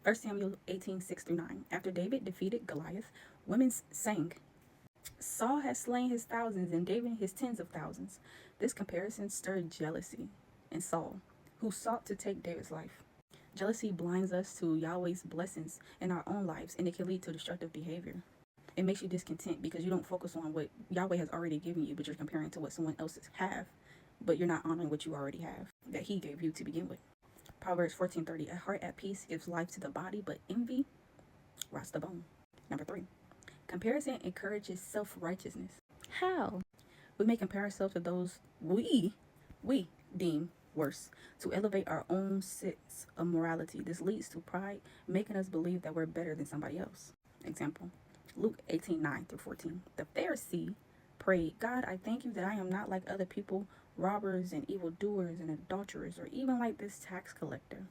1 Samuel 18:6-9. After David defeated Goliath, women sang, Saul has slain his thousands and David his tens of thousands. This comparison stirred jealousy in Saul, who sought to take David's life. Jealousy blinds us to Yahweh's blessings in our own lives, and it can lead to destructive behavior. It makes you discontent because you don't focus on what Yahweh has already given you, but you're comparing to what someone else have, but you're not honoring what you already have that he gave you to begin with. Proverbs 14:30. A heart at peace gives life to the body, but envy rots the bone. Number 3. Comparison encourages self-righteousness. How? We may compare ourselves to those we deem worse to elevate our own sense of morality. This leads to pride, making us believe that we're better than somebody else. Example, Luke 18:9-14. The Pharisee prayed, God, I thank you that I am not like other people, robbers and evildoers and adulterers, or even like this tax collector.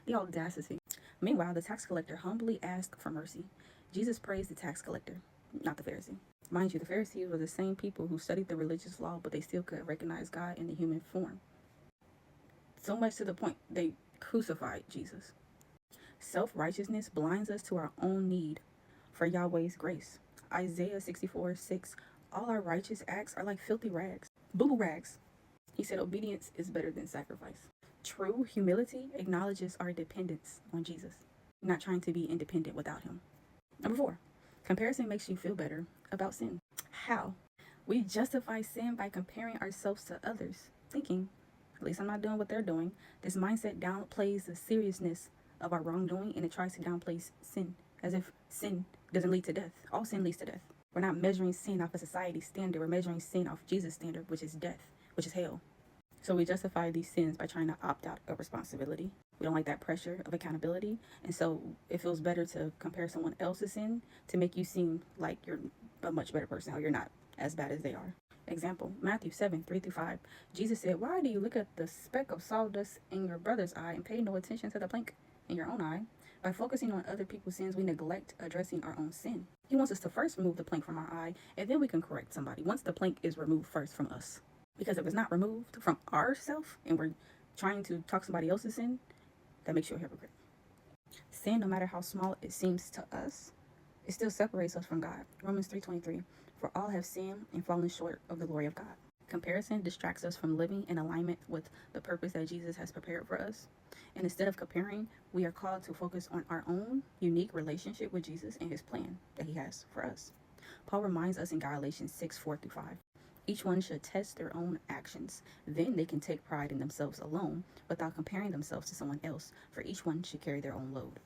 The audacity. Meanwhile, the tax collector humbly asked for mercy. Jesus praised the tax collector, not the Pharisee. Mind you, the Pharisees were the same people who studied the religious law, but they still couldn't recognize God in the human form. So much to the point they crucified Jesus. Self-righteousness blinds us to our own need for Yahweh's grace. Isaiah 64:6. All our righteous acts are like filthy rags. Boo rags. He said obedience is better than sacrifice. True humility acknowledges our dependence on Jesus, not trying to be independent without him. Number 4. Comparison makes you feel better about sin. How? We justify sin by comparing ourselves to others, thinking, at least I'm not doing what they're doing. This mindset downplays the seriousness of our wrongdoing, and it tries to downplay sin, as if sin doesn't lead to death. All sin leads to death. We're not measuring sin off a society's standard. We're measuring sin off Jesus' standard, which is death, which is hell. So we justify these sins by trying to opt out of responsibility. We don't like that pressure of accountability. And so it feels better to compare someone else's sin to make you seem like you're a much better person, or you're not as bad as they are. Example, Matthew 7:3-5. Jesus said, why do you look at the speck of sawdust in your brother's eye and pay no attention to the plank in your own eye? By focusing on other people's sins, we neglect addressing our own sin. He wants us to first remove the plank from our eye, and then we can correct somebody once the plank is removed first from us. Because if it's not removed from ourselves and we're trying to talk somebody else's sin, that makes you a hypocrite. Sin, no matter how small it seems to us, it still separates us from God. Romans 3:23. For all have sinned and fallen short of the glory of God. Comparison distracts us from living in alignment with the purpose that Jesus has prepared for us. And instead of comparing, we are called to focus on our own unique relationship with Jesus and his plan that he has for us. Paul reminds us in Galatians 6:4-5. Each one should test their own actions. Then they can take pride in themselves alone without comparing themselves to someone else, for each one should carry their own load.